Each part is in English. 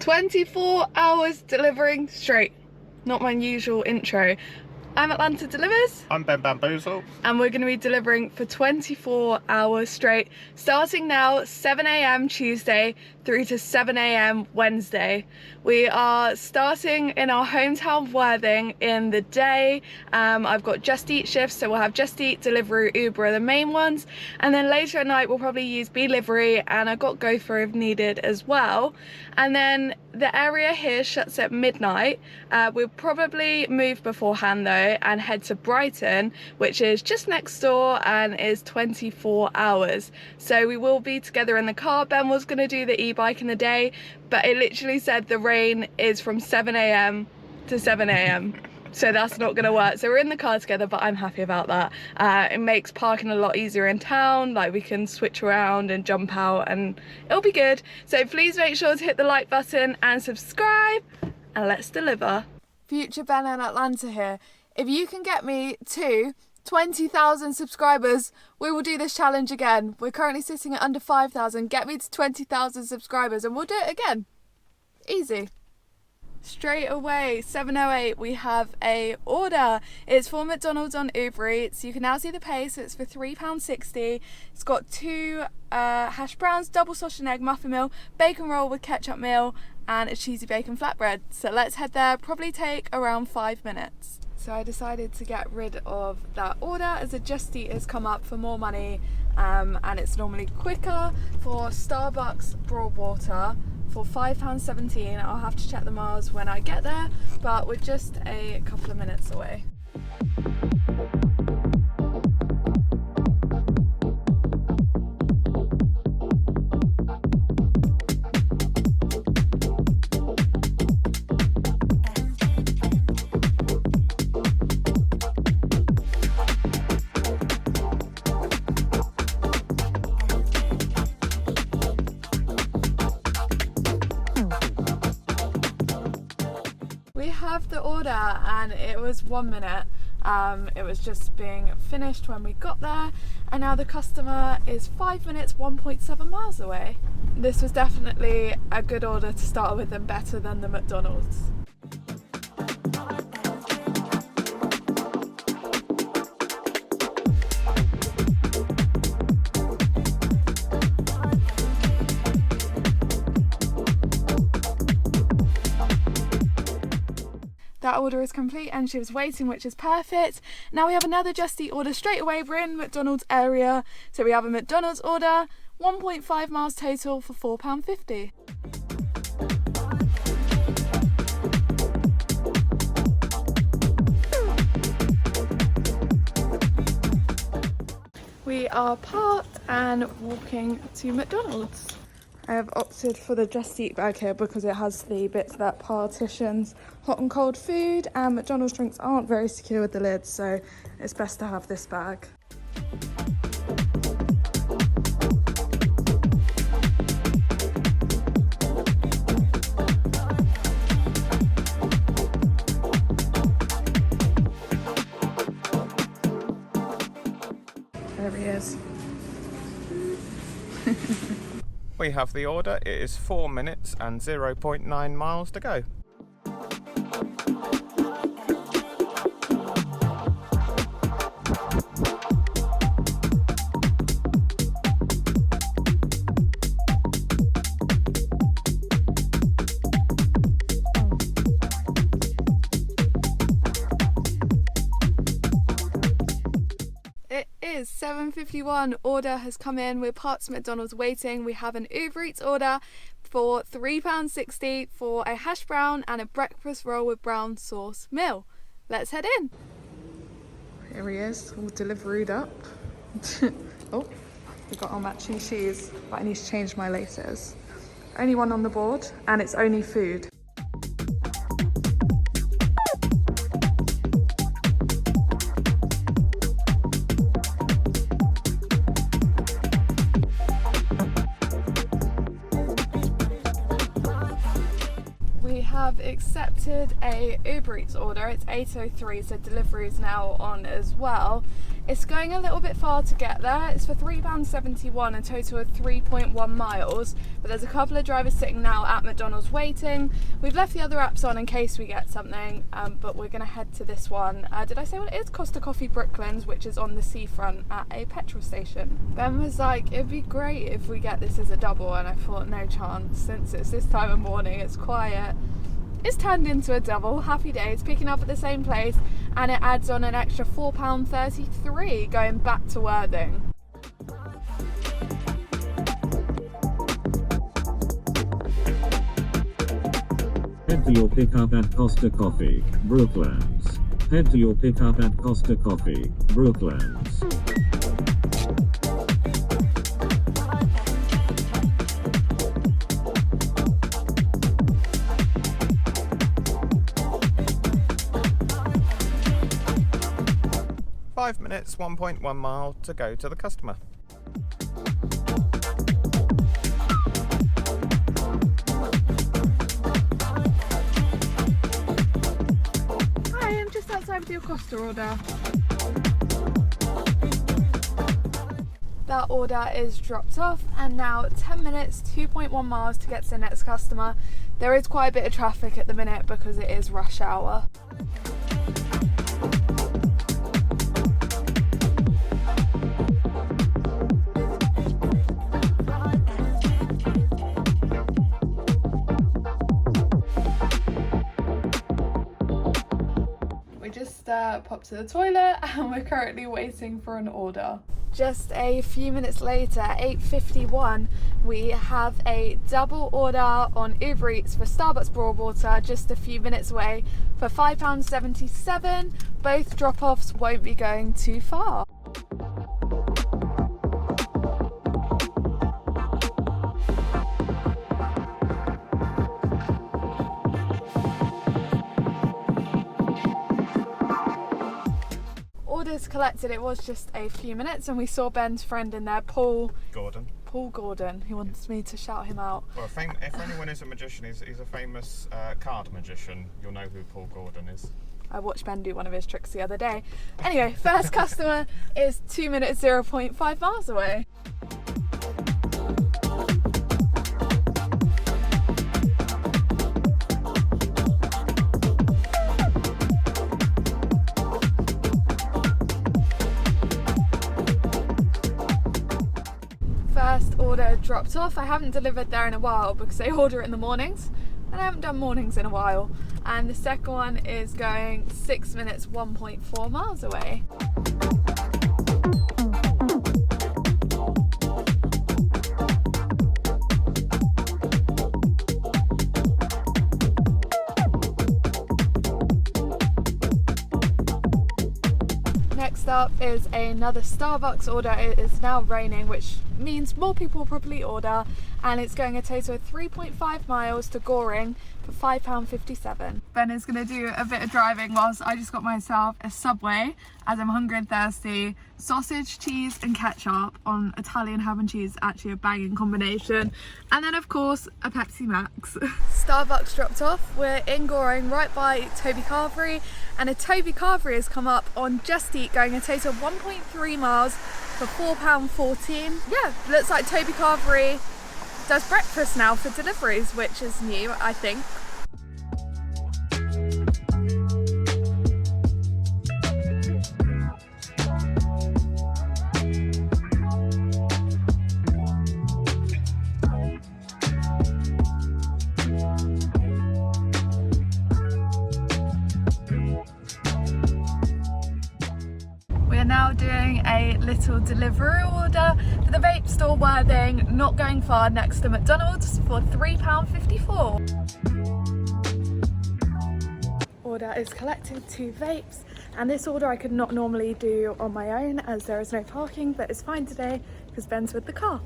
24 hours delivering straight. Not my usual intro. I'm Atlanta Delivers. I'm Ben Bamboozle. And we're going to be delivering for 24 hours straight, starting now 7 AM Tuesday through to 7 AM Wednesday. We are starting in our hometown of Worthing in the day. I've got Just Eat shifts, so we'll have Just Eat, Deliveroo, Uber are the main ones. And then later at night we'll probably use Beelivery, and I've got GoFor if needed as well. And then the area here shuts at midnight. We'll probably move beforehand though and head to Brighton, which is just next door and is 24 hours. So we will be together in the car. Ben was going to do the e-bike in the day, but it literally said the rain is from 7 AM to 7 AM. So that's not going to work. So we're in the car together, but I'm happy about that. It makes parking a lot easier in town. Like, we can switch around and jump out and it'll be good. So please make sure to hit the like button and subscribe, and let's deliver. Future Ben and Atlanta here. If you can get me to 20,000 subscribers, we will do this challenge again. We're currently sitting at under 5,000. Get me to 20,000 subscribers and we'll do it again. Easy. Straight away, 7:08, we have a order. It's for McDonald's on Uber Eats. You can now see the pay, so it's for £3.60. It's got 2 hash browns, double sausage and egg muffin meal, bacon roll with ketchup meal, and a cheesy bacon flatbread. So let's head there. Probably take around 5 minutes. So I decided to get rid of that order as a Just Eat has come up for more money, and it's normally quicker. For Starbucks broad water for £5.17. I'll have to check the miles when I get there, but we're just a couple of minutes away. We have the order and it was 1 minute. It was just being finished when we got there, and now the customer is 5 minutes, 1.7 miles away. This was definitely a good order to start with and better than the McDonald's. That order is complete and she was waiting, which is perfect. Now we have another Just Eat order straight away. We're in McDonald's area. So we have a McDonald's order, 1.5 miles total for £4.50. We are parked and walking to McDonald's. I have opted for the Just Eat bag here because it has the bits that partitions hot and cold food, and McDonald's drinks aren't very secure with the lid, so it's best to have this bag. There he is. We have the order. It is 4 minutes and 0.9 miles to go. It is 7:51, order has come in. We're parked at McDonald's waiting. We have an Uber Eats order for £3.60 for a hash brown and a breakfast roll with brown sauce meal. Let's head in. Here he is, all Deliveroo'd up. Oh, we got our matching shoes, but I need to change my laces. Only one on the board, and it's only food. We have accepted a Uber Eats order. It's 8:03, so delivery is now on as well. It's going a little bit far to get there. It's for £3.71, a total of 3.1 miles. But there's a couple of drivers sitting now at McDonald's waiting. We've left the other apps on in case we get something, but we're going to head to this one. Did I say what it is? Costa Coffee Brooklands, which is on the seafront at a petrol station. Ben was like, it'd be great if we get this as a double, and I thought, no chance. Since it's this time of morning, it's quiet. It's turned into a double. Happy days, picking up at the same place, and it adds on an extra £4.33 going back to Worthing. Head to your pickup at Costa Coffee, Brooklands. Head to your pickup at Costa Coffee, Brooklands. Five minutes, 1.1 mile to go to the customer. Hi, I'm just outside with your Costa order. That order is dropped off, and now 10 minutes, 2.1 miles to get to the next customer. There is quite a bit of traffic at the minute because it is rush hour. Popped to the toilet and we're currently waiting for an order. Just a few minutes later, 8:51, we have a double order on Uber Eats for Starbucks Broadwater just a few minutes away for £5.77. Both drop-offs won't be going too far. Orders collected, it was just a few minutes, and we saw Ben's friend in there, Paul Gordon. He wants me to shout him out. Well, if anyone is a magician, he's a famous card magician. You'll know who Paul Gordon is. I watched Ben do one of his tricks the other day. Anyway, first customer is 2 minutes, 0.5 miles away. First order dropped off. I haven't delivered there in a while because they order it in the mornings, and I haven't done mornings in a while. And the second one is going 6 minutes, 1.4 miles away. Next up is another Starbucks order. It is now raining, which means more people will probably order, and it's going a total of 3.5 miles to Goring for £5.57. Ben is going to do a bit of driving whilst I just got myself a Subway, as I'm hungry and thirsty. Sausage, cheese and ketchup on Italian ham and cheese, actually a banging combination. And then of course a Pepsi Max. Starbucks dropped off. We're in Goring, right by Toby Carvery, and a Toby Carvery has come up on Just Eat, going a total of 1.3 miles for £4.14. Yeah, looks like Toby Carvery does breakfast now for deliveries, which is new, I think. We're now doing a little Deliveroo order for the vape store Worthing, not going far, next to McDonald's, for £3.54. Order is collected, 2 vapes, and this order I could not normally do on my own as there is no parking, but it's fine today because Ben's with the car.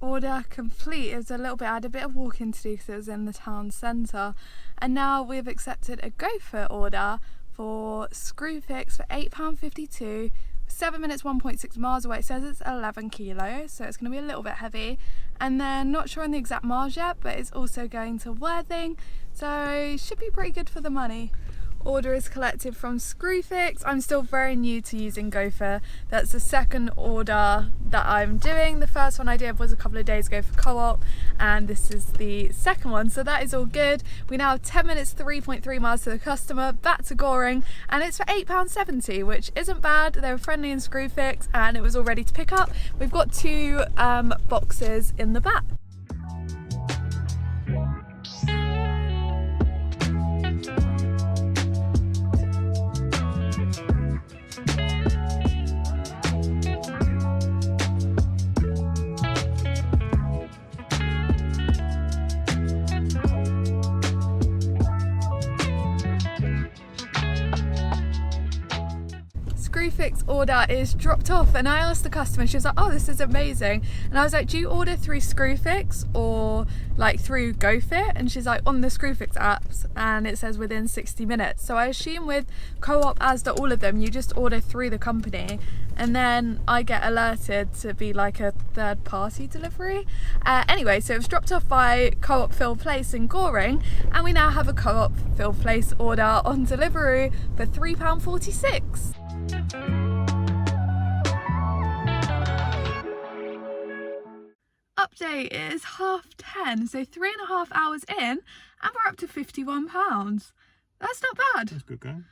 Order complete. It was a little bit, I had a bit of walking to do because it was in the town centre, and now we've accepted a Gopher order for Screwfix for £8.52, 7 minutes, 1.6 miles away. It says it's 11 kilos, so it's going to be a little bit heavy. And then not sure on the exact miles yet, but it's also going to Worthing, so should be pretty good for the money. order is collected from Screwfix. I'm still very new to using Gopher. That's the second order that I'm doing. The first one I did was a couple of days ago for Co-op, and this is the second one, so that is all good. We now have 10 minutes, 3.3 miles to the customer, back to Goring, and it's for £8.70, which isn't bad. They were friendly in Screwfix and it was all ready to pick up. We've got 2 boxes in the back. Screwfix order is dropped off, and I asked the customer, she was like, oh, this is amazing, and I was like, do you order through Screwfix or like through GoFit? And she's like, on the Screwfix apps, and it says within 60 minutes. So I assume with Co-op, Asda, all of them, you just order through the company and then I get alerted to be like a third-party delivery. Anyway, so it was dropped off by Co-op Fill Place in Goring, and we now have a Co-op Fill Place order on Deliveroo for £3.46. Update, it is 10:30, so 3.5 hours in, and we're up to £51. That's not bad. That's good going.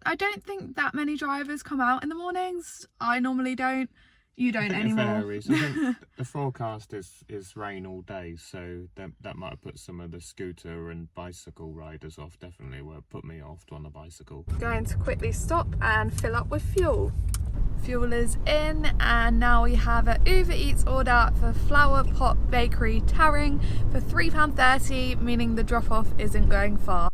I don't think that many drivers come out in the mornings. I normally don't. You don't anymore. It varies. I think the forecast is rain all day, so that might have put some of the scooter and bicycle riders off. Definitely will put me off on a bicycle. Going to quickly stop and fill up with fuel. Fuel is in, and now we have an Uber Eats order for Flower Pot Bakery Tarring for £3.30, meaning the drop off isn't going far.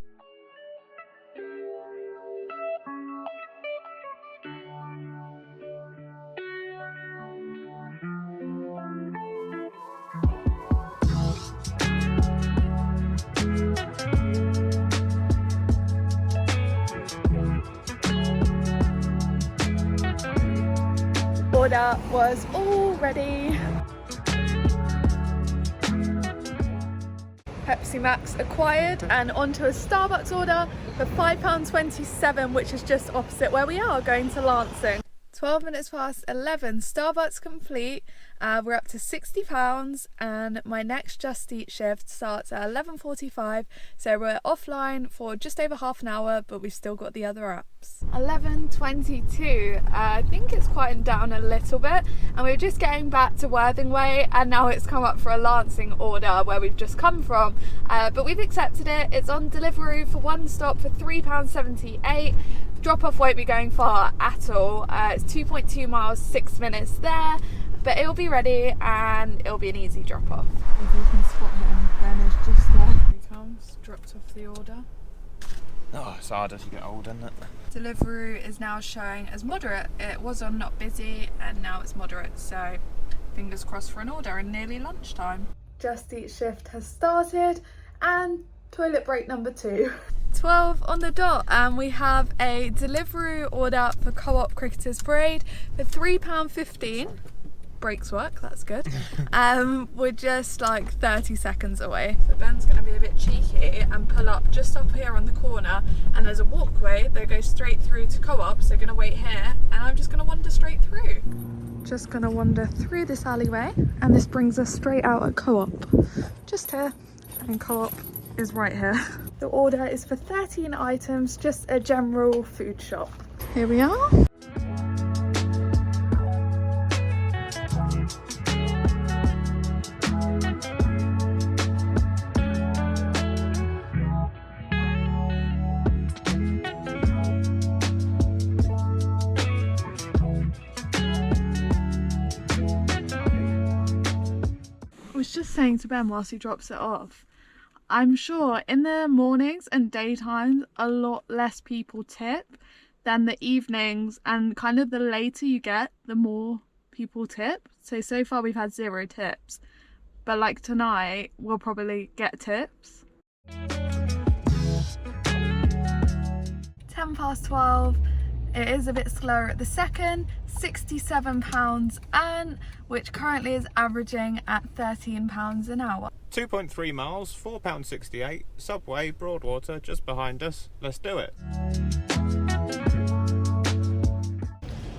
Order was all ready. Pepsi Max acquired, and onto a Starbucks order for £5.27, which is just opposite where we are, going to Lancing. 12 minutes past 11, Starbucks complete. We're up to £60, and my next Just Eat shift starts at 11:45, so we're offline for just over half an hour, but we've still got the other apps. 11:22, I think it's quieting down a little bit, and we're just getting back to Worthing Way, and now it's come up for a Lancing order where we've just come from, but we've accepted it. It's on Deliveroo for one stop for £3.78. Drop off won't be going far at all. It's 2.2 miles, 6 minutes there, but it'll be ready and it'll be an easy drop off. If you can spot him, Ben is just there. Here he comes, dropped off the order. Oh, it's hard as you get older, isn't it? Deliveroo is now showing as moderate. It was on not busy and now it's moderate, so fingers crossed for an order in nearly lunchtime. Just Eat shift has started, and toilet break number 2. 12 on the dot, and we have a Deliveroo order for Co-op Cricketers Parade for £3.15. Breaks work, that's good. We're just like 30 seconds away. So Ben's going to be a bit cheeky and pull up just up here on the corner, and there's a walkway that goes straight through to Co-op, so going to wait here, and I'm just going to wander straight through. Just going to wander through this alleyway, and this brings us straight out at Co-op. Just here, and Co-op is right here. The order is for 13 items, just a general food shop. Here we are. I was just saying to Ben whilst he drops it off, I'm sure in the mornings and daytimes a lot less people tip than the evenings, and kind of the later you get, the more people tip. So far we've had 0 tips, but like tonight we'll probably get tips. 10 past 12. It is a bit slower at the second. £67 earned, which currently is averaging at £13 an hour. 2.3 miles, £4.68, Subway, Broadwater, just behind us. Let's do it.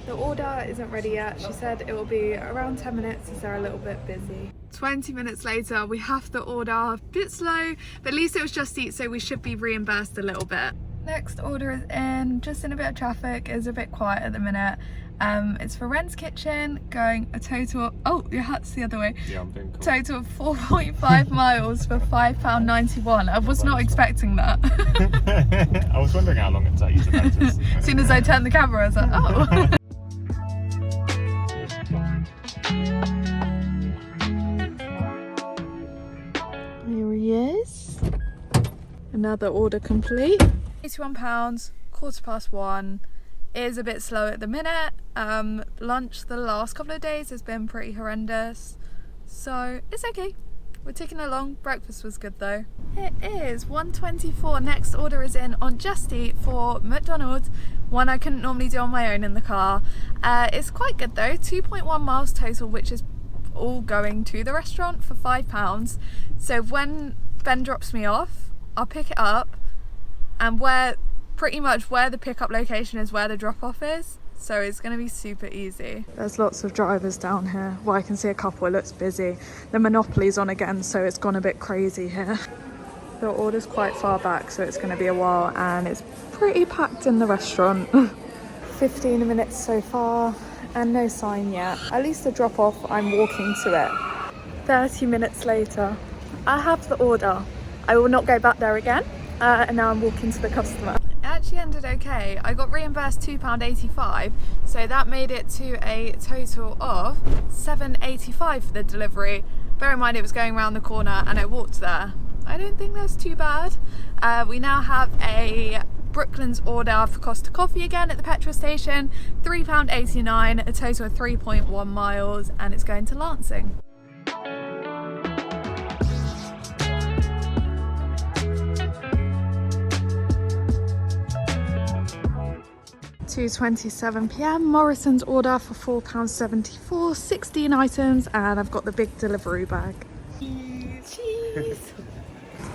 The order isn't ready yet. She said it will be around 10 minutes as they're a little bit busy. 20 minutes later, we have the order. A bit slow, but at least it was Just Eat, so we should be reimbursed a little bit. Next order is in, just in a bit of traffic. It's a bit quiet at the minute. It's for Ren's Kitchen, going a total of, oh, your hat's the other way. Yeah, I'm doing cool. Total of 4.5 miles for £5.91. I was not expecting that. I was wondering how long it takes to notice. As soon as I turned the camera, I was like, oh. Here he is. Another order complete. £81, 1:15. It is a bit slow at the minute. Lunch the last couple of days has been pretty horrendous, so it's okay. We're ticking along. Breakfast was good though. It is 1:24. Next order is in on Just Eat for McDonald's. One I couldn't normally do on my own in the car. It's quite good though. 2.1 miles total, which is all going to the restaurant for £5. So when Ben drops me off, I'll pick it up, and pretty much where the pickup location is where the drop off is. So it's going to be super easy. There's lots of drivers down here. Well, I can see a couple, it looks busy. The Monopoly's on again, so it's gone a bit crazy here. The order's quite far back, so it's going to be a while, and it's pretty packed in the restaurant. 15 minutes so far, and no sign yet. At least the drop off, I'm walking to it. 30 minutes later, I have the order. I will not go back there again, and now I'm walking to the customer. Actually ended okay. I got reimbursed £2.85, so that made it to a total of £7.85 for the delivery. Bear in mind it was going around the corner and I walked there. I don't think that's too bad. We now have a Brooklands order for Costa Coffee again at the petrol station, £3.89, a total of 3.1 miles, and it's going to Lancing. 2:27 PM. Morrison's order for £4.74, 16 items, and I've got the big Deliveroo bag. Cheese.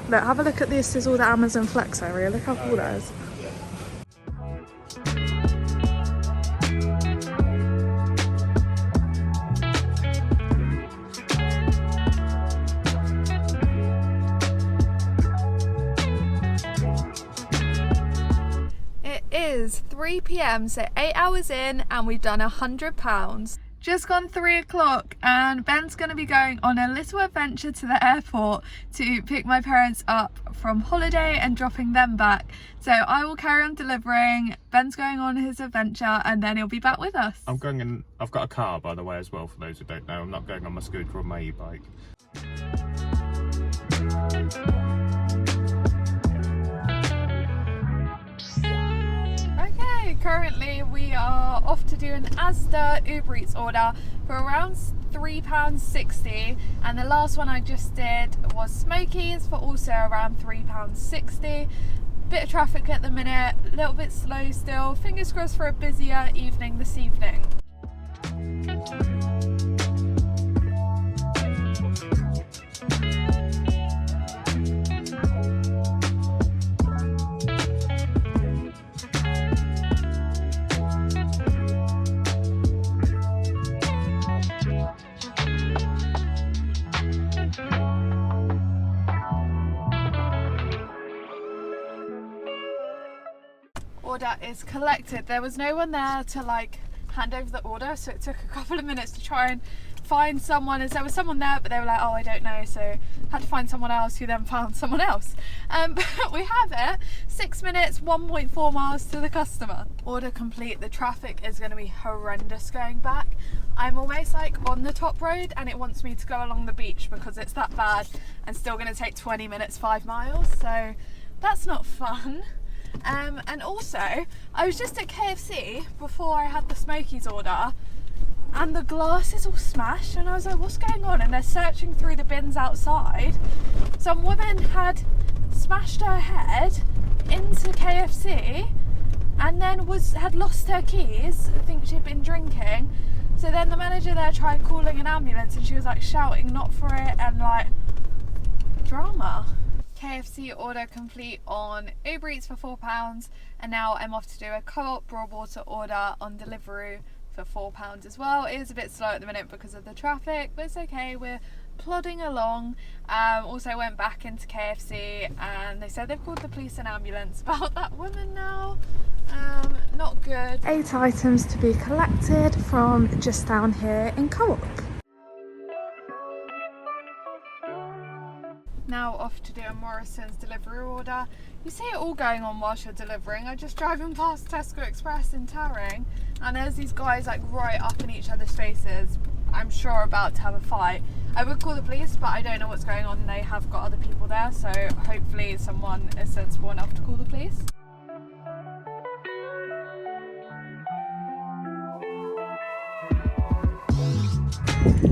Look, have a look at this. Is all the Amazon Flex area. Look how cool that is. Is 3 PM, so 8 hours in, and we've done £100. Just gone 3 o'clock, and Ben's going to be going on a little adventure to the airport to pick my parents up from holiday and dropping them back. So I will carry on delivering. Ben's going on his adventure, and then he'll be back with us. I'm going in. I've got a car, by the way, as well, for those who don't know. I'm not going on my scooter or my e-bike. Currently we are off to do an Asda Uber Eats order for around £3.60, and the last one I just did was Smokies for also around £3.60. Bit of traffic at the minute, a little bit slow still. Fingers crossed for a busier evening this evening. Order is collected. There was no one there to like hand over the order, so it took a couple of minutes to try and find someone, as there was someone there but they were like, oh, I don't know, so had to find someone else who then found someone else. But we have it. 6 minutes, 1.4 miles to the customer. Order complete. The traffic is going to be horrendous going back. I'm almost like on the top road and it wants me to go along the beach because it's that bad, and still going to take 20 minutes, 5 miles, so that's not fun. And also, I was just at KFC before I had the Smokies order, and the glass is all smashed, and I was like, what's going on? And they're searching through the bins outside. Some woman had smashed her head into KFC and then had lost her keys. I think she'd been drinking. So then the manager there tried calling an ambulance, and she was like shouting not for it, and like drama. KFC order complete on Uber Eats for £4, and now I'm off to do a Co-op raw water order on Deliveroo for £4 as well. It is a bit slow at the minute because of the traffic, but it's okay, we're plodding along. Also went back into KFC and they said they've called the police and ambulance about that woman now. Not good. 8 items to be collected from just down here in Co-op. Now off to do a Morrison's delivery order. You see it all going on whilst you're delivering. I'm just driving past Tesco Express in Towering, and there's these guys like right up in each other's faces. I'm sure about to have a fight. I would call the police, but I don't know what's going on. They have got other people there, so hopefully someone is sensible enough to call the police.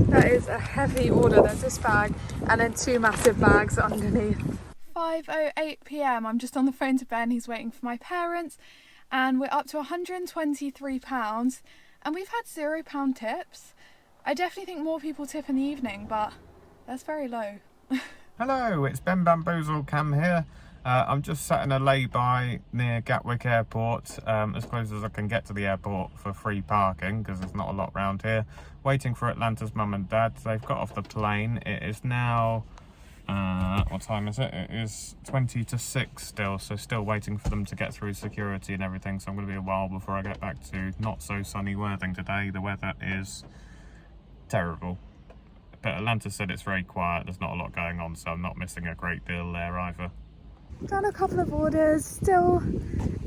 That is a heavy order. There's this bag and then 2 massive bags underneath. 5:08 PM. I'm just on the phone to Ben. He's waiting for my parents, and we're up to £123, and we've had £0 tips. I definitely think more people tip in the evening, but that's very low. Hello, it's Ben Bamboozle Cam here. I'm just sat in a lay-by near Gatwick Airport, as close as I can get to the airport for free parking, because there's not a lot around here, waiting for Atlanta's mum and dad. They've got off the plane. It is now, what time is it? It is 20 to 6 still, so still waiting for them to get through security and everything, so I'm going to be a while before I get back to not so sunny Worthing today. The weather is terrible. But Atlanta said it's very quiet, there's not a lot going on, so I'm not missing a great deal there either. Done a couple of orders, still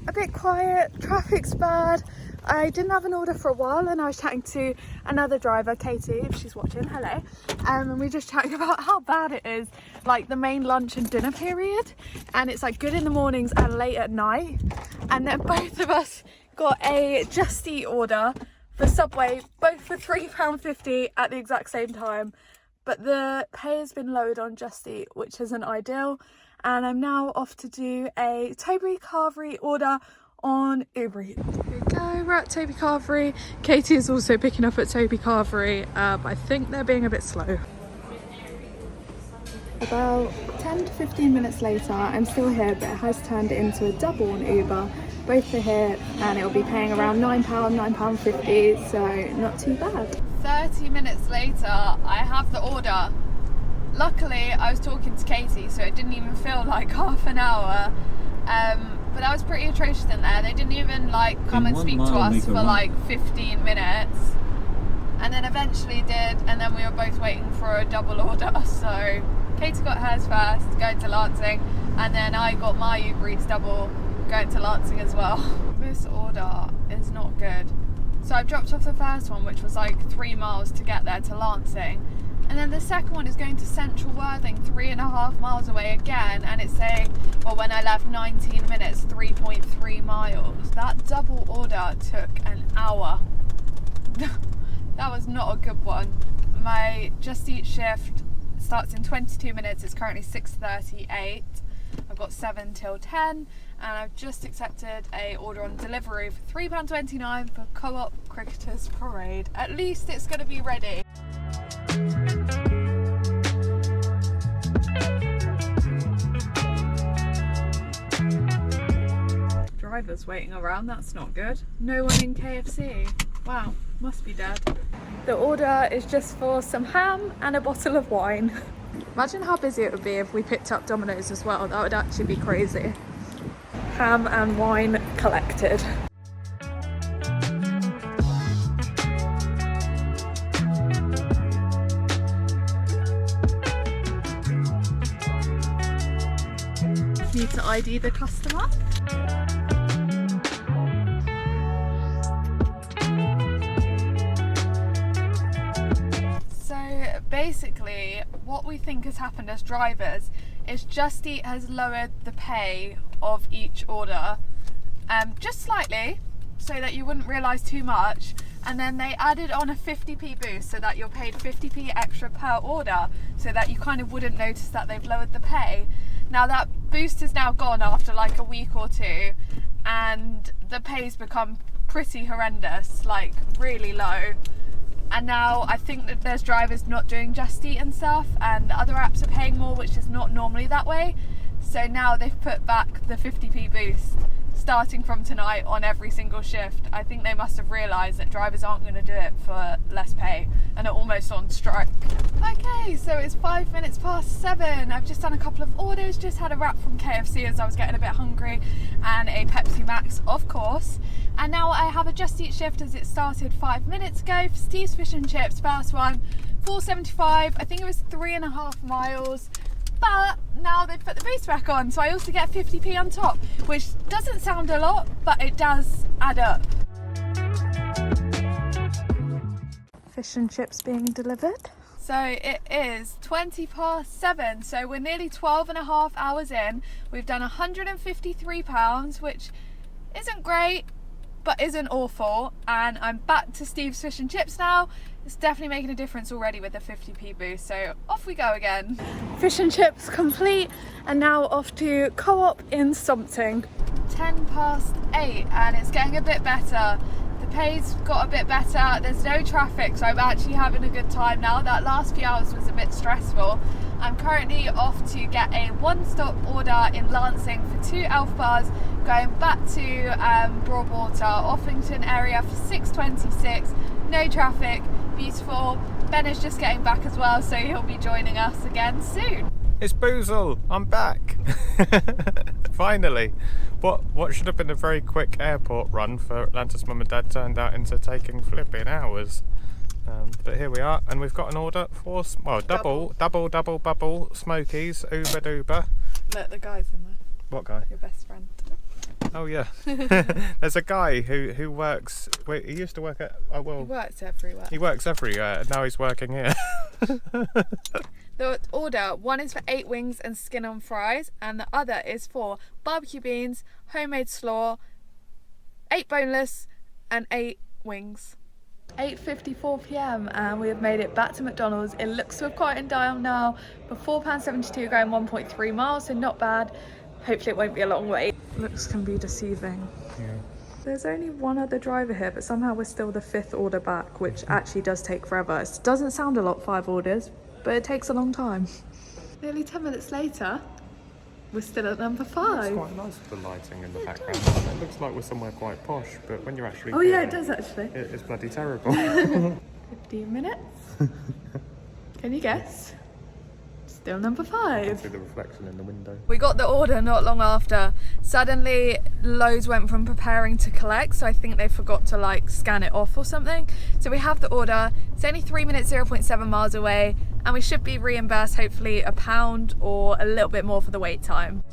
a bit quiet, traffic's bad. I didn't have an order for a while, and I was chatting to another driver, Katie, if she's watching, hello. And we were just chatting about how bad it is, like the main lunch and dinner period. And it's like good in the mornings and late at night. And then both of us got a Just Eat order for Subway, both for £3.50 at the exact same time. But the pay has been lowered on Just Eat, which isn't ideal. And I'm now off to do a Toby Carvery order on Uber Eats. Here we go, we're at Toby Carvery. Katie is also picking up at Toby Carvery, but I think they're being a bit slow. About 10 to 15 minutes later, I'm still here, but it has turned into a double on Uber. Both are here, and it'll be paying around £9, £9.50, so not too bad. 30 minutes later, I have the order. Luckily, I was talking to Katie, so it didn't even feel like half an hour. But that was pretty atrocious in there. They didn't even like come and speak to us for like 15 minutes. And then eventually did, and then we were both waiting for a double order. So Katie got hers first, going to Lancing, and then I got my Uber Eats double, going to Lancing as well. This order is not good. So I dropped off the first one, which was like 3 miles to get there to Lancing. And then the second one is going to Central Worthing, 3.5 miles away again, and it's saying, well, when I left 19 minutes, 3.3 miles. That double order took an hour. That was not a good one. My Just Eat shift starts in 22 minutes, it's currently 6:38. I've got 7 till 10, and I've just accepted a order on Deliveroo for £3.29 for Co-op Cricketers Parade. At least it's going to be ready. Drivers waiting around, that's not good. No one in KFC. Wow, must be dead. The order is just for some ham and a bottle of wine. Imagine how busy it would be if we picked up Domino's as well. That would actually be crazy. Ham and wine collected. Need to ID the customer. So basically what we think has happened as drivers is Just Eat has lowered the pay of each order just slightly, so that you wouldn't realise too much, and then they added on a 50p boost so that you're paid 50p extra per order, so that you kind of wouldn't notice that they've lowered the pay. Now that boost is now gone after like a week or two, and the pay's become pretty horrendous, like really low. And now I think that there's drivers not doing Just Eat and stuff, and the other apps are paying more, which is not normally that way. So now they've put back the 50p boost starting from tonight on every single shift. I think they must have realised that drivers aren't going to do it for less pay, and are almost on strike. Okay, so it's 5 minutes past 7. I've just done a couple of orders, just had a wrap from KFC as I was getting a bit hungry, and a Pepsi Max, of course. And now I have a Just Eat shift as it started 5 minutes ago for Steve's Fish and Chips, first one, $4.75. I think it was 3.5 miles. But now they've put the boost back on, so I also get 50p on top, which doesn't sound a lot, but it does add up. Fish and chips being delivered. So it is 20 past 7, so we're nearly 12.5 hours in. We've done £153, which isn't great, but isn't awful. And I'm back to Steve's Fish and Chips now. It's definitely making a difference already with the 50p boost, so off we go again. Fish and chips complete, and now off to Co-op in Sompting. 10 past 8, and it's getting a bit better. The pay's got a bit better, there's no traffic, so I'm actually having a good time now. That last few hours was a bit stressful. I'm currently off to get a one-stop order in Lancing for 2 elf bars, going back to Broadwater, Offington area for 6:26. No traffic, beautiful. Ben is just getting back as well, so he'll be joining us again soon. It's Boozle, I'm back. Finally. What should have been a very quick airport run for Atlantis Mum and Dad turned out into taking flipping hours. But here we are, and we've got an order for, well, double bubble smokies, uber duber. Look, the guy's in there. What guy? Your best friend. Oh yeah. There's a guy who works, he used to work at, oh well. He works everywhere. He works everywhere, now he's working here. The order, one is for 8 wings and skin on fries, and the other is for barbecue beans, homemade slaw, 8 boneless and 8 wings. 8:54 p.m. and we have made it back to McDonald's. It looks to have quietened down now, but £4.72 going 1.3 miles, so not bad. Hopefully it won't be a long wait. Looks can be deceiving. Yeah. There's only one other driver here, but somehow we're still the 5th order back, which actually does take forever. It doesn't sound a lot, 5 orders, but it takes a long time. Nearly 10 minutes later, we're still at number 5. It's quite nice with the lighting in the background. It looks like we're somewhere quite posh, but when you're actually yeah, it does actually. It's bloody terrible. 15 minutes. Can you guess? Still number 5. See the reflection in the window. We got the order not long after. Suddenly loads went from preparing to collect, so I think they forgot to like scan it off or something. So we have the order. It's only 3 minutes, 0.7 miles away, and we should be reimbursed hopefully £1 or a little bit more for the wait time.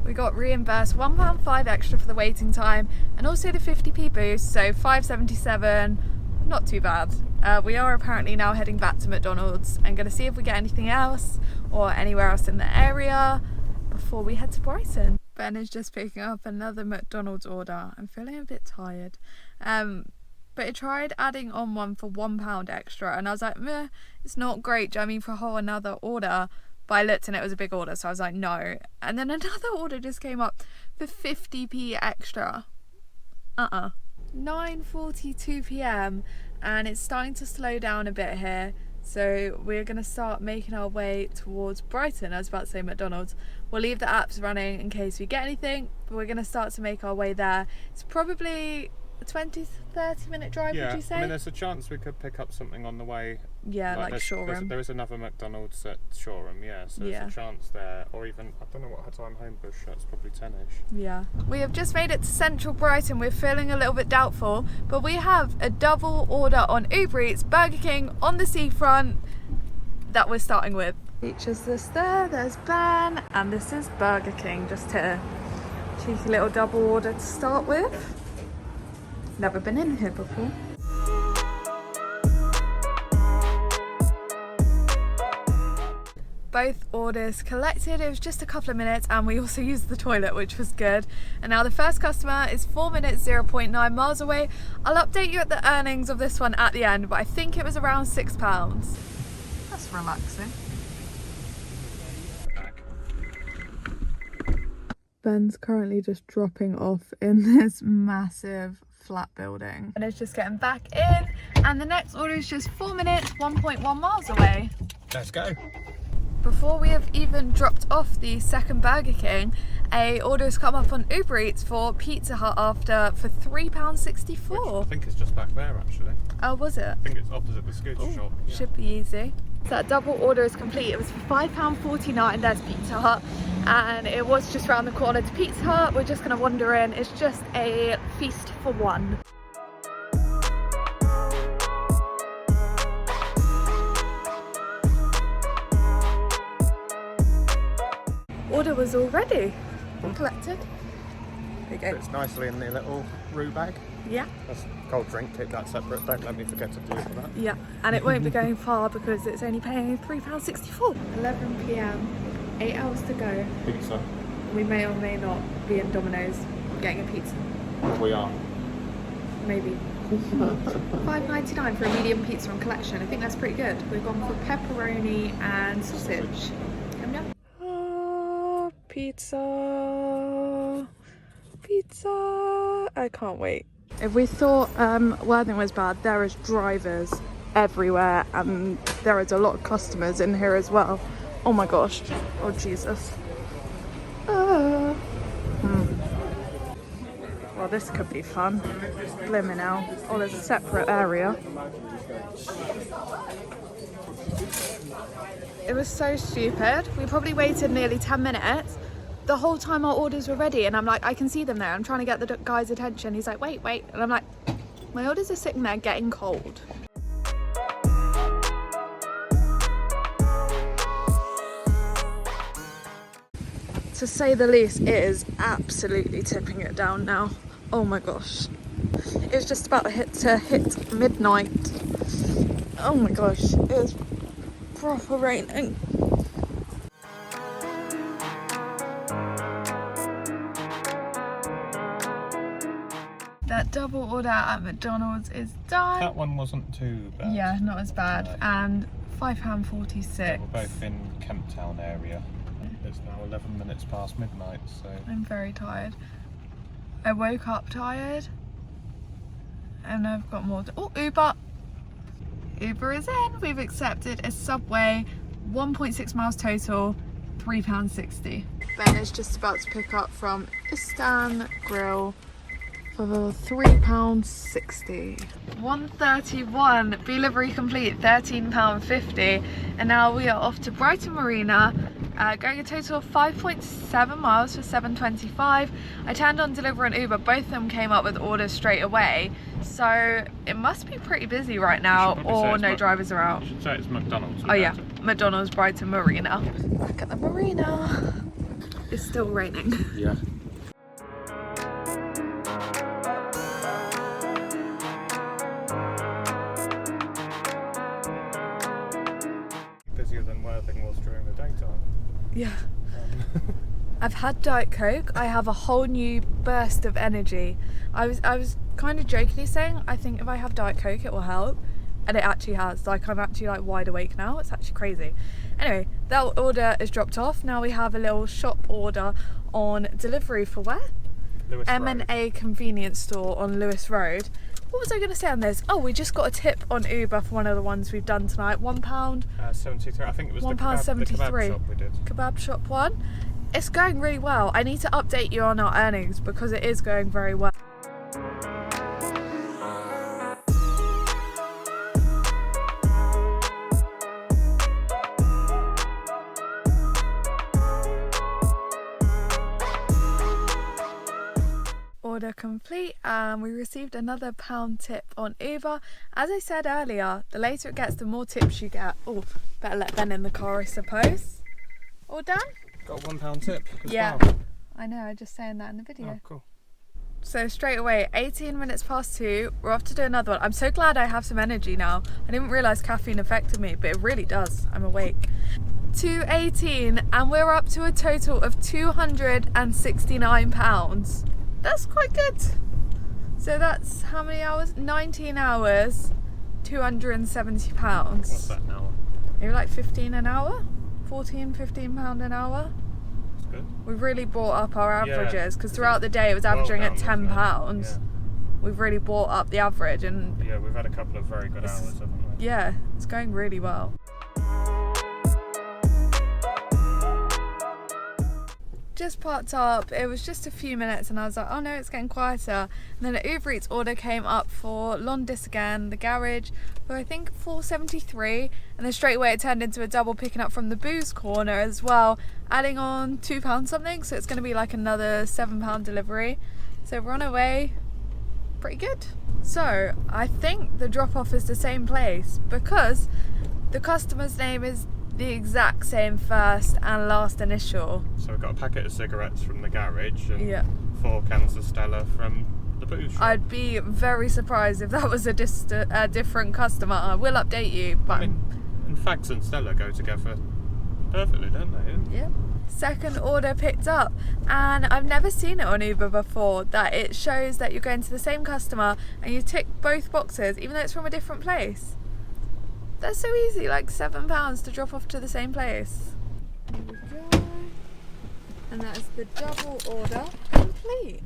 We got reimbursed £1.05 extra for the waiting time, and also the 50p boost, so £5.77, not too bad. We are apparently now heading back to McDonald's and going to see if we get anything else or anywhere else in the area before we head to Brighton. Ben is just picking up another McDonald's order. I'm feeling a bit tired. But I tried adding on one for £1 extra, and I was like, meh, it's not great. Do you know what I mean, for a whole another order? But I looked and it was a big order, so I was like, no. And then another order just came up for 50p extra. 9:42 p.m. and it's starting to slow down a bit here. So we're going to start making our way towards Brighton. I was about to say McDonald's. We'll leave the apps running in case we get anything, but we're going to start to make our way there. It's probably a 20-30 minute drive, would you say? I mean, there's a chance we could pick up something on the way. Yeah, like Shoreham. There is another McDonald's at Shoreham, yeah, so there's a chance there. Or even, I don't know what time Homebush shuts, probably 10ish. Yeah. We have just made it to central Brighton. We're feeling a little bit doubtful, but we have a double order on Uber Eats, Burger King on the seafront that we're starting with. Features this there's Ben, and this is Burger King just here. Cheeky little double order to start with. Never been in here before. Both orders collected. It was just a couple of minutes, and we also used the toilet, which was good. And now the first customer is 4 minutes, 0.9 miles away. I'll update you at the earnings of this one at the end, but I think it was around £6. That's relaxing. Ben's currently just dropping off in this massive flat building. And it's just getting back in. And the next order is just 4 minutes, 1.1 miles away. Let's go. Before we have even dropped off the second Burger King, a order has come up on Uber Eats for Pizza Hut for £3.64. I think it's just back there actually. Oh, was it? I think it's opposite the scooter shop. Yeah. Should be easy. So that double order is complete. It was £5.49, there's Pizza Hut. And it was just round the corner to Pizza Hut. We're just gonna wander in. It's just a feast for one. Order was all ready. Collected. Okay. Fits nicely in the little roux bag. Yeah. That's cold drink, keep that separate. Don't let me forget to do it for that. Yeah, and it won't be going far because it's only paying £3.64. 11 PM, 8 hours to go. Pizza. We may or may not be in Domino's getting a pizza. We are. Maybe. £5.99 for a medium pizza on collection. I think that's pretty good. We've gone for pepperoni and sausage. Yum yum. Oh, pizza. Pizza. I can't wait. If we thought Worthing was bad, there is drivers everywhere and there is a lot of customers in here as well. Oh my gosh. Oh Jesus. Well, this could be fun. Blimmin' hell. Oh, there's a separate area. It was so stupid. We probably waited nearly 10 minutes. The whole time our orders were ready and I'm like, I can see them there. I'm trying to get the guy's attention. He's like, wait. And I'm like, my orders are sitting there getting cold. To say the least, it is absolutely tipping it down now. Oh my gosh. It was just about to hit midnight. Oh my gosh, it was proper raining. That double order at McDonald's is done. That one wasn't too bad. Yeah, not as bad. No. And £5.46. We're both in Kemp Town area. It's now 11 minutes past midnight, so... I'm very tired. I woke up tired. And I've got more to... Oh, Uber! Uber is in. We've accepted a Subway. 1.6 miles total. £3.60. Ben is just about to pick up from Istan Grill for £3.60. 1:31, Beelivery complete, £13.50. And now we are off to Brighton Marina, going a total of 5.7 miles for £7.25. I turned on Deliveroo and Uber, both of them came up with orders straight away. So it must be pretty busy right now, or no drivers are out. You should say it's McDonald's. Oh yeah, McDonald's Brighton Marina. Back at the marina. It's still raining. Yeah. Busier than Worthing was during the daytime. Yeah. I've had Diet Coke. I have a whole new burst of energy. I was kind of jokingly saying, I think if I have Diet Coke it will help, and it actually has. Like, I'm actually like wide awake now. It's actually crazy. Anyway, that order is dropped off. Now we have a little shop order on Deliveroo for where? Lewis M&A convenience store on Lewis Road. What was I going to say on this? Oh, we just got a tip on Uber for one of the ones we've done tonight. £1. 73. I think it was £1.73. the kebab shop we did. Kebab shop one. It's going really well. I need to update you on our earnings because it is going very well. Order complete, and we received another £1 tip on Uber. As I said earlier, the later it gets, the more tips you get. Oh, better let Ben in the car, I suppose. All done? Got a £1 tip as Yeah, well. I know, I'm just saying that in the video. Oh, cool. So straight away, 18 minutes past 2, we're off to do another one. I'm so glad I have some energy now. I didn't realise caffeine affected me, but it really does. I'm awake. 2:18, and we're up to a total of £269. That's quite good. So that's how many hours? 19 hours, £270. What's that now? maybe like 15 an hour, 14, 15 pound an hour. That's good. We've really brought up our averages because throughout the day it was well averaging down, at 10 wasn't it? pounds. Yeah. We've really brought up the average, and Yeah, we've had a couple of very good hours, haven't we? yeah, it's going really well. Just parked up, it was just a few minutes and I was like, oh no, it's getting quieter. And then an Uber Eats order came up for Londis again, the garage, for I think £4.73, and then straight away it turned into a double picking up from the booze corner as well, adding on £2 something, so it's going to be like another £7 delivery. So we're on our way, pretty good. So I think the drop off is the same place because the customer's name is the exact same first and last initial. So we've got a packet of cigarettes from the garage and Yeah. 4 cans of Stella from the booze shop. I'd be very surprised if that was a different customer. I will update you, but I mean, and Fags and Stella go together perfectly, don't they? yeah. Second order picked up, and I've never seen it on Uber before, that it shows that you're going to the same customer and you tick both boxes even though it's from a different place. That's so easy, like £7 to drop off to the same place. There we go. And that's the double order complete.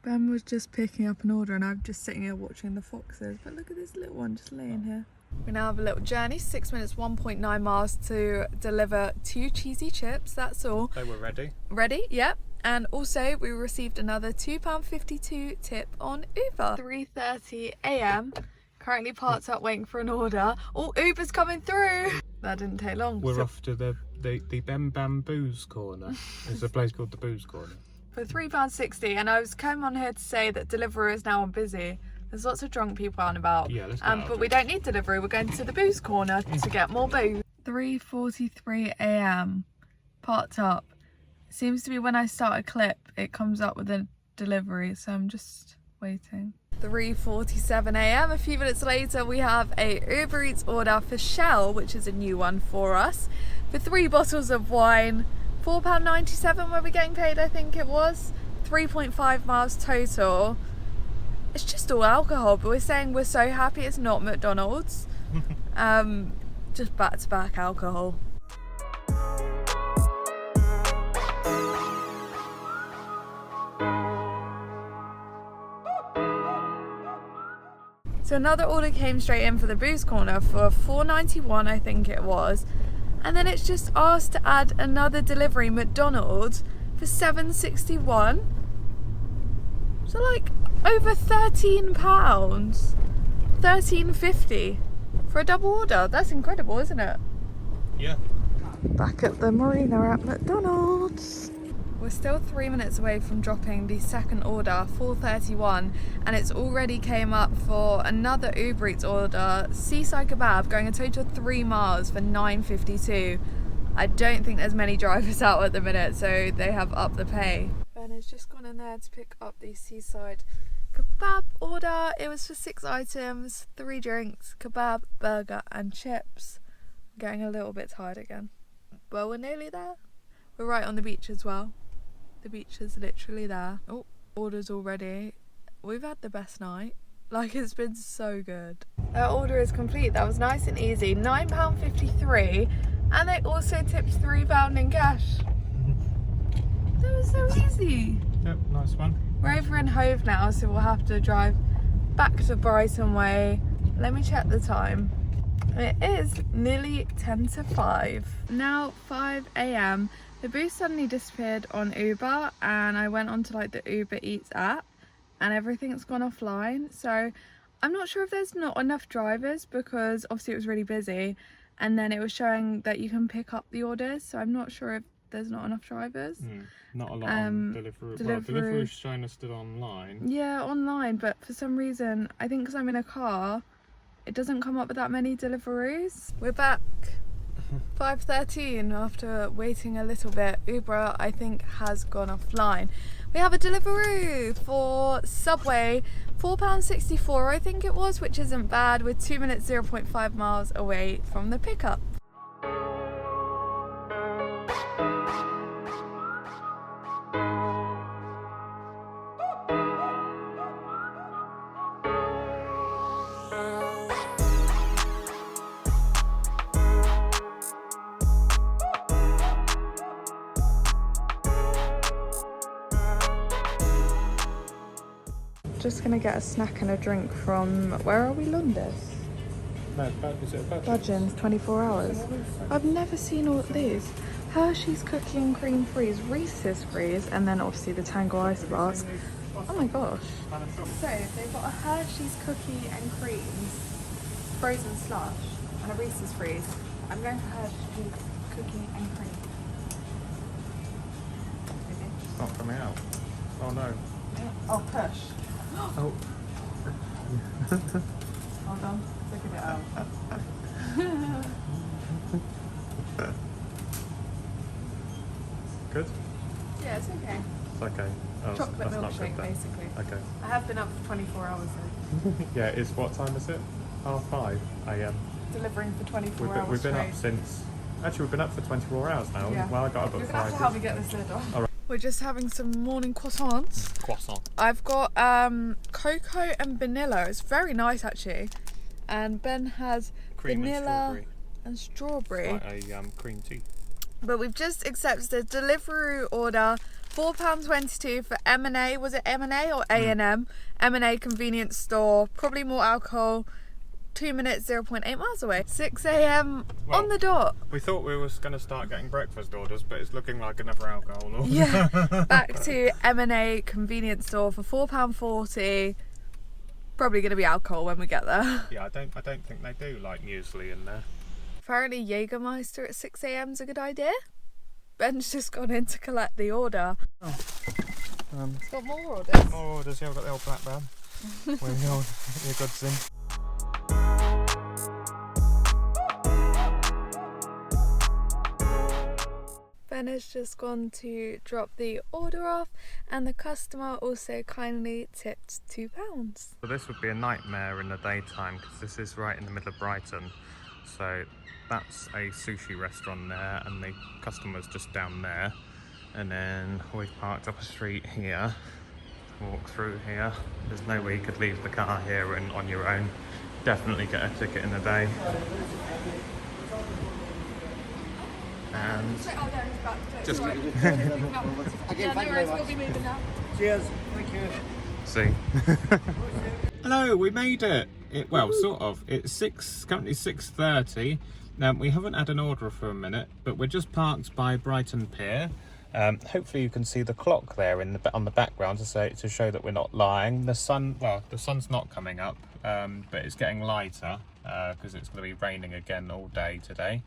Ben was just picking up an order and I'm just sitting here watching the foxes, but look at this little one just laying here. We now have a little journey, 6 minutes, 1.9 miles to deliver 2 cheesy chips, that's all. They were ready. Ready, yep. And also we received another £2.52 tip on Uber. 3:30 a.m. Currently parked up waiting for an order. Oh, Uber's coming through. That didn't take long. We're off to the Bem Bam Booze Corner. There's a place called the Booze Corner. For £3.60, and I was coming on here to say that Deliveroo is now on busy. There's lots of drunk people out and about. Yeah, let's go. But we don't need Deliveroo. We're going to the booze corner to get more booze. 3:43 a.m. Parked up. Seems to be when I start a clip, it comes up with a delivery, so I'm just waiting. 3:47 a.m. A few minutes later, we have a Uber Eats order for Shell, which is a new one for us, for 3 bottles of wine, £4.97 where we're getting paid, I think it was. 3.5 miles total. It's just all alcohol, but we're saying we're so happy it's not McDonald's. Just back-to-back alcohol. So another order came straight in for the booze corner for £4.91, I think it was. And then it's just asked to add another delivery, McDonald's, for £7.61. So like over £13, £13.50 for a double order. That's incredible, isn't it? Yeah. Back at the marina at McDonald's. We're still 3 minutes away from dropping the second order, 4:31, and it's already came up for another Uber Eats order, seaside kebab, going a total of 3 miles for £9.52. I don't think there's many drivers out at the minute, so they have upped the pay. Ben has just gone in there to pick up the seaside kebab order. It was for 6 items, 3 drinks, kebab, burger and chips. I'm getting a little bit tired again, but we're nearly there. We're right on the beach as well. The beach is literally there. Oh, order's already. We've had the best night. Like, it's been so good. That order is complete. That was nice and easy. £9.53, and they also tipped £3 in cash. That was so easy. Yep, nice one. We're over in Hove now, so we'll have to drive back to Brighton way. Let me check the time. It is nearly 10 to 5. Now 5 a.m. The boost suddenly disappeared on Uber, and I went onto like the Uber Eats app and everything's gone offline. So I'm not sure if there's not enough drivers, because obviously it was really busy, and then it was showing that you can pick up the orders, so I'm not sure if there's not enough drivers. Not a lot on Deliveroo. Well, Deliveroo's showing us still online. Yeah, online, but for some reason, I think because I'm in a car, it doesn't come up with that many Deliveroos. We're back. 5:13 after waiting a little bit. Uber, I think, has gone offline. We have a Deliveroo for Subway, £4.64 I think it was, which isn't bad. We're 2 minutes, 0.5 miles away from the pickup. just gonna get a snack and a drink from, where are we, Londis? No, is it a Budgeon's 24 hours. I've never seen all these. Hershey's cookie and cream freeze, Reese's freeze, and then obviously the Tango ice bars. Oh my gosh. So they've got a Hershey's cookie and creams, frozen slush, and a Reese's freeze. I'm going for Hershey's cookie and cream. It's not coming out. Oh no. Oh, push. Oh. Hold on, look at it out. Good? Yeah, it's okay. It's okay. Oh, Chocolate that's not milkshake, good then. basically. Okay. I have been up for 24 hours though. Yeah, it's what time is it? 5:30 AM. Delivering for 24 hours We've been up straight. since. Actually, we've been up for 24 hours now. Yeah. Well, I got up You're at gonna have 5. to help me get this lid off. All right. We're just having some morning croissants. Croissant. I've got cocoa and vanilla. It's very nice actually. And Ben has Cream vanilla and strawberry. Like a cream tea. But we've just accepted a Deliveroo order, £4.22 for M&A. Was it M&A or A&M? M&A convenience store. Probably more alcohol. 2 minutes, 0.8 miles away. 6 AM Well, on the dot. We thought we was going to start getting breakfast orders, but it's looking like another alcohol order. Yeah, back to M&A convenience store for £4.40. Probably going to be alcohol when we get there. Yeah, I don't think they do like muesli in there. Apparently Jägermeister at 6 AM is a good idea. Ben's just gone in to collect the order. It's got more orders. More orders, yeah, I've got the old black bag. Where the old your goods in. Ben has just gone to drop the order off and the customer also kindly tipped £2. So this would be a nightmare in the daytime because this is right in the middle of Brighton. So that's a sushi restaurant there and the customer's just down there. And then we've parked up a street here, walk through here. There's no way you could leave the car here and on your own. Definitely get a ticket in a day. And just Cheers. Thank you. see. Hello, we made it. Well, sort of. It's currently 6:30. We haven't had an order for a minute, but we're just parked by Brighton Pier. Hopefully you can see the clock there on the background to show that we're not lying. The sun's not coming up, but it's getting lighter because it's going to be raining again all day today.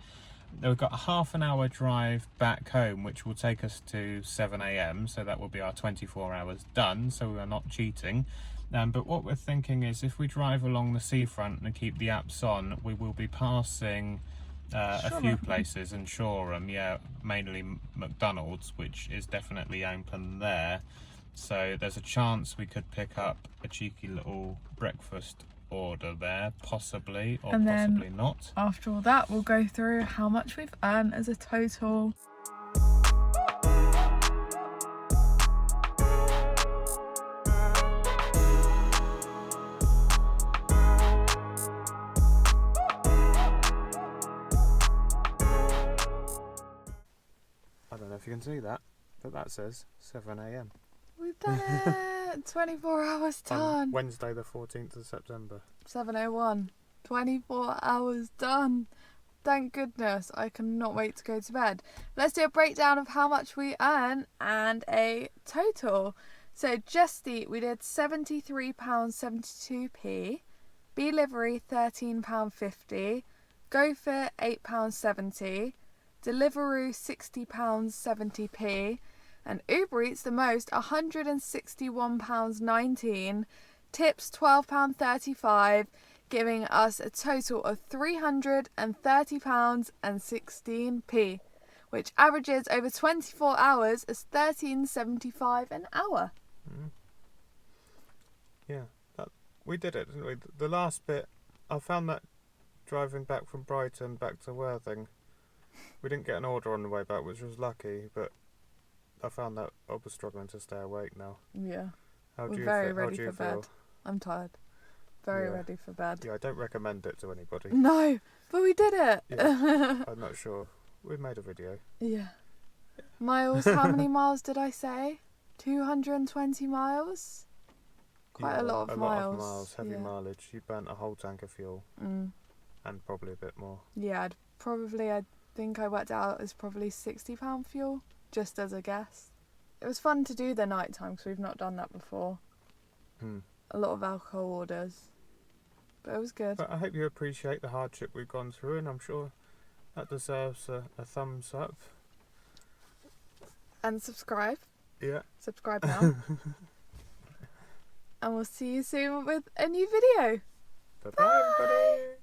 We've got a half an hour drive back home, which will take us to 7 AM, so that will be our 24 hours done, so we are not cheating. But what we're thinking is if we drive along the seafront and keep the apps on, we will be passing a few places in Shoreham, yeah, mainly McDonald's, which is definitely open there. So there's a chance we could pick up a cheeky little breakfast order there, possibly, or And then possibly not. after all that, we'll go through how much we've earned as a total. I don't know if you can see that, but that says 7 AM. We've done it! 24 hours On done. Wednesday the 14th of September. 7:01. 24 hours done. Thank goodness. I cannot wait to go to bed. Let's do a breakdown of how much we earn and a total. So Just Eat, we did £73.72p. Beelivery, £13.50. GoFit, £8.70. Deliveroo, £60.70p. And Uber Eats the most, £161.19. Tips, £12.35. Giving us a total of £330.16p, which averages over 24 hours as £13.75 an hour. Yeah, we did it, didn't we? The last bit, I found that driving back from Brighton back to Worthing, we didn't get an order on the way back, which was lucky, but I found that I was struggling to stay awake now. Yeah. How do We're you very feel? ready for bed. I'm tired. Very ready for bed. Yeah, I don't recommend it to anybody. No, but we did it. Yeah, I'm not sure. We've made a video. Yeah. Miles, how many miles did I say? 220 miles? quite a lot of miles. Heavy Yeah. mileage. You burnt a whole tank of fuel. Mm. And probably a bit more. Yeah, I think I worked it out as probably £60 fuel, just as a guess. It was fun to do the night time because we've not done that before. A lot of alcohol orders, but it was good. But I hope you appreciate the hardship we've gone through, and I'm sure that deserves a thumbs up. And subscribe. Yeah. Subscribe now. And we'll see you soon with a new video. Bye-bye, everybody.